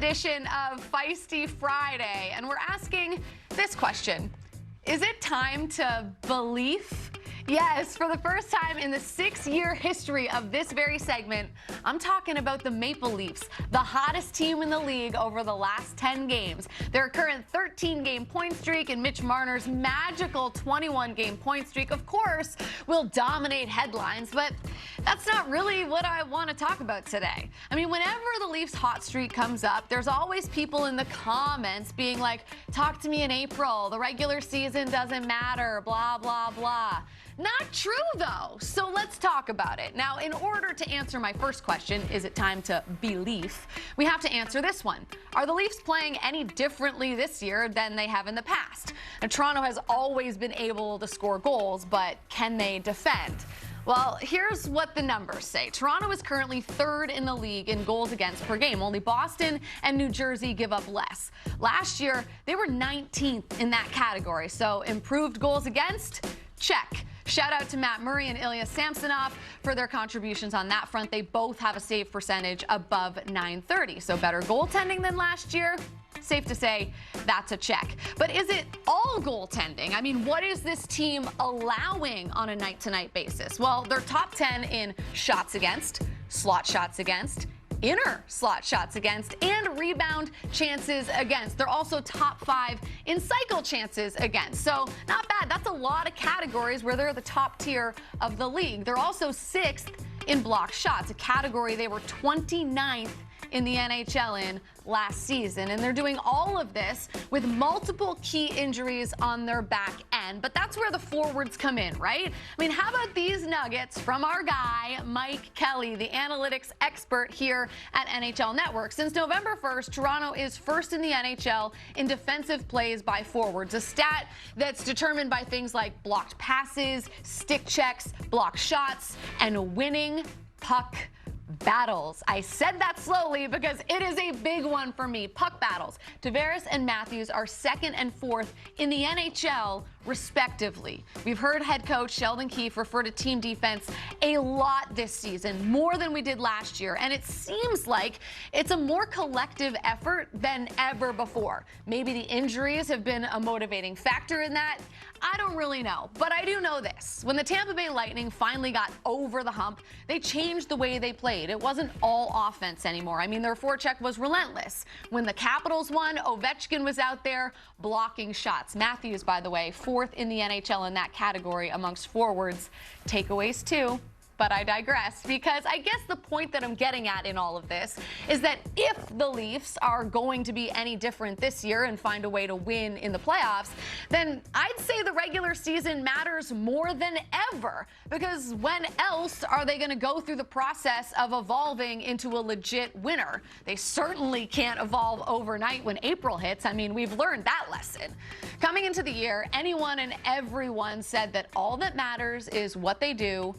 edition of Feisty Friday, and we're asking this question. Is it time to believe? Yes, for the first time in the 6-year history of this very segment, I'm talking about the Maple Leafs, the hottest team in the league over the last 10 games. Their current 13-game point streak and Mitch Marner's magical 21-game point streak, of course, will dominate headlines, but that's not really what I want to talk about today. I mean, whenever the Leafs hot streak comes up, there's always people in the comments being like, talk to me in April, the regular season doesn't matter, blah, blah, blah. Not true, though, so let's talk about it. Now, in order to answer my first question, is it time to believe, we have to answer this one. Are the Leafs playing any differently this year than they have in the past? Now, Toronto has always been able to score goals, but can they defend? Well, here's what the numbers say. Toronto is currently 3rd in the league in goals against per game. Only Boston and New Jersey give up less. Last year, they were 19th in that category, so improved goals against? Check. Shout out to Matt Murray and Ilya Samsonov for their contributions on that front. They both have a save percentage above .930, so better goaltending than last year. Safe to say that's a check. But is it all goaltending? I mean, what is this team allowing on a night-to-night basis? Well, they're top 10 in shots against, slot shots against, inner slot shots against, and rebound chances against. They're also top 5 in cycle chances against. So not bad. That's a lot of categories where they're the top tier of the league. They're also 6th in blocked shots, a category they were 29th in the NHL in last season. And they're doing all of this with multiple key injuries on their back end. But that's where the forwards come in, right? I mean, how about these nuggets from our guy, Mike Kelly, the analytics expert here at NHL Network. Since November 1st, Toronto is 1st in the NHL in defensive plays by forwards, a stat that's determined by things like blocked passes, stick checks, blocked shots, and winning puck battles. I said that slowly because it is a big one for me. Puck battles. Tavares and Matthews are 2nd and 4th in the NHL, respectively. We've heard head coach Sheldon Keefe refer to team defense a lot this season, more than we did last year, and it seems like it's a more collective effort than ever before. Maybe the injuries have been a motivating factor in that. I don't really know, but I do know this. When the Tampa Bay Lightning finally got over the hump, they changed the way they played. It wasn't all offense anymore. I mean, their forecheck was relentless. When the Capitals won, Ovechkin was out there blocking shots. Matthews, by the way, 4th in the NHL in that category amongst forwards. Takeaways, too. But I digress, because I guess the point that I'm getting at in all of this is that if the Leafs are going to be any different this year and find a way to win in the playoffs, then I'd say the regular season matters more than ever, because when else are they going to go through the process of evolving into a legit winner? They certainly can't evolve overnight when April hits. I mean, we've learned that lesson. Coming into the year, anyone and everyone said that all that matters is what they do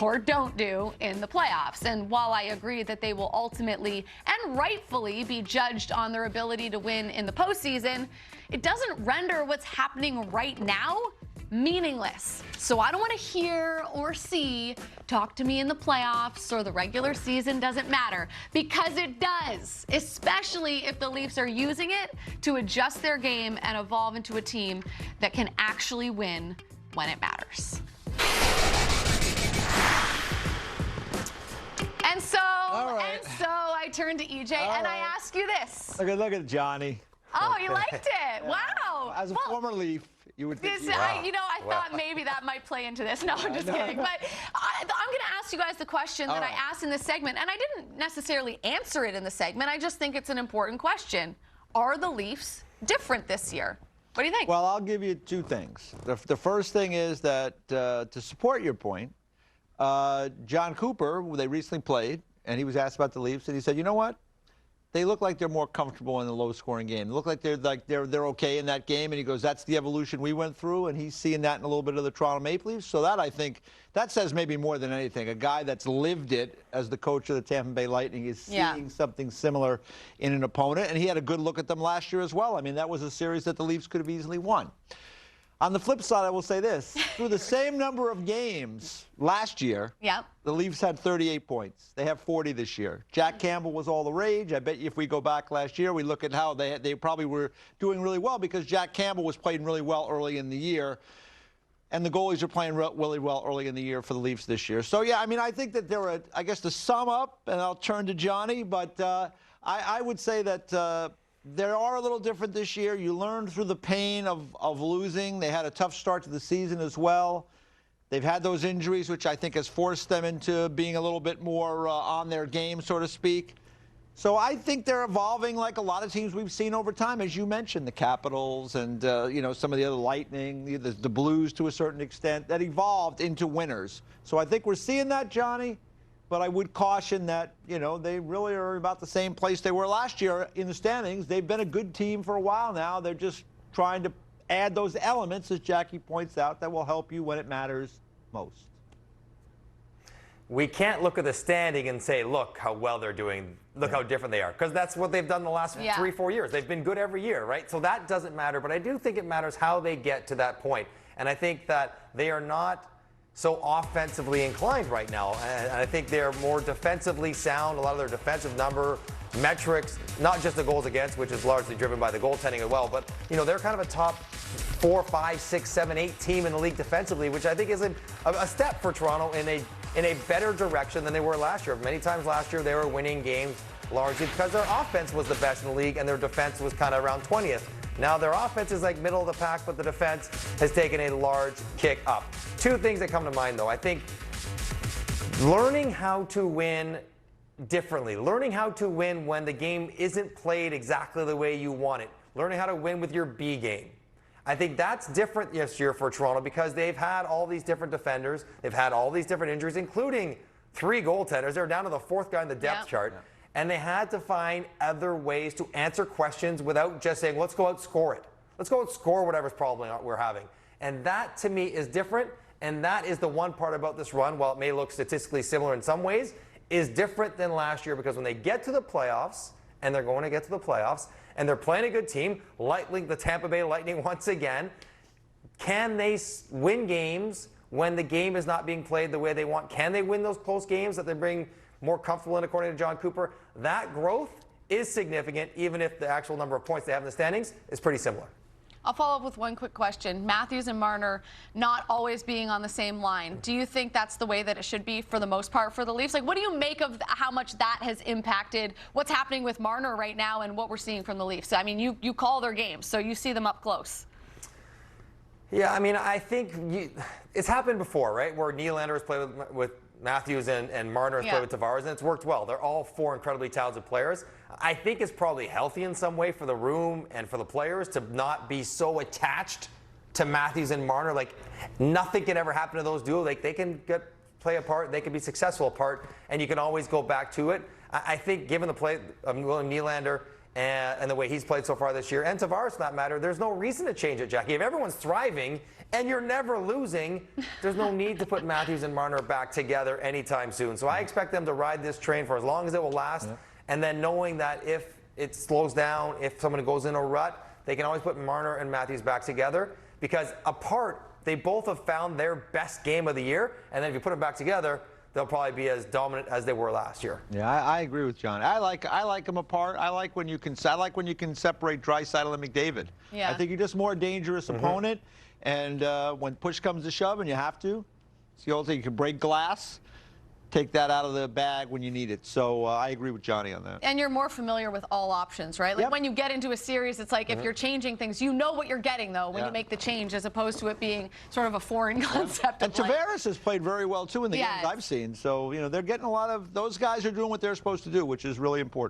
or don't do in the playoffs. And while I agree that they will ultimately and rightfully be judged on their ability to win in the postseason, it doesn't render what's happening right now meaningless. So I don't want to hear or see, talk to me in the playoffs or the regular season doesn't matter, because it does, especially if the Leafs are using it to adjust their game and evolve into a team that can actually win when it matters. And so I turn to EJ and I ask you this. Look at Johnny. Oh, you liked it. Wow. As a former Leaf, you would think. I thought maybe that might play into this. No, I'm just kidding. But I'm going to ask you guys the question that I asked in this segment, and I didn't necessarily answer it in the segment. I just think it's an important question. Are the Leafs different this year? What do you think? Well, I'll give you 2 things. The first thing is that to support your point, John Cooper, they recently played, and he was asked about the Leafs, and he said, you know what? They look like they're more comfortable in the low-scoring game. They look like they're okay in that game, and he goes, that's the evolution we went through, and he's seeing that in a little bit of the Toronto Maple Leafs. So that, I think, that says maybe more than anything. A guy that's lived it as the coach of the Tampa Bay Lightning is seeing something similar in an opponent, and he had a good look at them last year as well. I mean, that was a series that the Leafs could have easily won. On the flip side, I will say this. Through the same number of games last year, Yep. the Leafs had 38 points. They have 40 this year. Jack Campbell was all the rage. I bet you if we go back last year, we look at how they probably were doing really well because Jack Campbell was playing really well early in the year. And the goalies are playing really well early in the year for the Leafs this year. So, yeah, I mean, I think that there were, I guess, to sum up, and I'll turn to Johnny, but I would say that they are a little different this year. You learned through the pain of losing. They had a tough start to the season as well. They've had those injuries, which I think has forced them into being a little bit more on their game, so to speak. So I think they're evolving like a lot of teams we've seen over time, as you mentioned, the Capitals and some of the other Lightning, the Blues to a certain extent, that evolved into winners. So I think we're seeing that, Johnny. But I would caution that, they really are about the same place they were last year in the standings. They've been a good team for a while now. They're just trying to add those elements, as Jackie points out, that will help you when it matters most. We can't look at the standing and say, look how well they're doing, look how different they are, because that's what they've done the last 3-4 years. They've been good every year, right? So that doesn't matter, but I do think it matters how they get to that point. And I think that they are not so offensively inclined right now. And I think they're more defensively sound. A lot of their defensive number metrics, not just the goals against, which is largely driven by the goaltending as well, but they're kind of a top 4, 5, 6, 7, 8 team in the league defensively, which I think is a step for Toronto in a better direction than they were last year. Many times last year they were winning games largely because their offense was the best in the league and their defense was kind of around 20th. Now their offense is like middle of the pack, but the defense has taken a large kick up. Two things that come to mind, though. I think learning how to win differently, learning how to win when the game isn't played exactly the way you want it, learning how to win with your B game. I think that's different this year for Toronto because they've had all these different defenders. They've had all these different injuries, including 3 goaltenders. They're down to the 4th guy in the depth chart. Yeah. And they had to find other ways to answer questions without just saying, let's go out and score it. Let's go out and score whatever's problem we're having. And that, to me, is different. And that is the one part about this run, while it may look statistically similar in some ways, is different than last year because when they get to the playoffs, and they're going to get to the playoffs, and they're playing a good team, like the Tampa Bay Lightning once again, can they win games when the game is not being played the way they want? Can they win those close games that they bring more comfortable in, according to John Cooper? That growth is significant, even if the actual number of points they have in the standings is pretty similar. I'll follow up with one quick question. Matthews and Marner not always being on the same line. Do you think that's the way that it should be for the most part for the Leafs? Like, what do you make of how much that has impacted what's happening with Marner right now and what we're seeing from the Leafs? I mean, you call their games, so you see them up close. Yeah, I mean, I think it's happened before, right, where Nylander has played with Matthews and Marner has played with Tavares, and it's worked well. They're all 4 incredibly talented players. I think it's probably healthy in some way for the room and for the players to not be so attached to Matthews and Marner. Like, nothing can ever happen to those duos. Like, they can play a part, they can be successful apart, and you can always go back to it. I think given the play of William Nylander and the way he's played so far this year, and Tavares for that matter, there's no reason to change it, Jackie. If everyone's thriving and you're never losing, there's no need to put Matthews and Marner back together anytime soon. So I expect them to ride this train for as long as it will last, and then knowing that if it slows down, if someone goes in a rut, they can always put Marner and Matthews back together, because apart, they both have found their best game of the year, and then if you put them back together, they'll probably be as dominant as they were last year. Yeah, I agree with John. I like them apart. I like when you can separate Draisaitl and McDavid. Yeah. I think you're just more dangerous opponent, and when push comes to shove and you have to, it's the old thing. You can break glass. Take that out of the bag when you need it. So I agree with Johnny on that. And you're more familiar with all options, right? Like when you get into a series, it's like if you're changing things, you know what you're getting, though, when you make the change, as opposed to it being sort of a foreign concept. And Tavares has played very well, too, in the games I've seen. So, they're getting a lot of – those guys are doing what they're supposed to do, which is really important.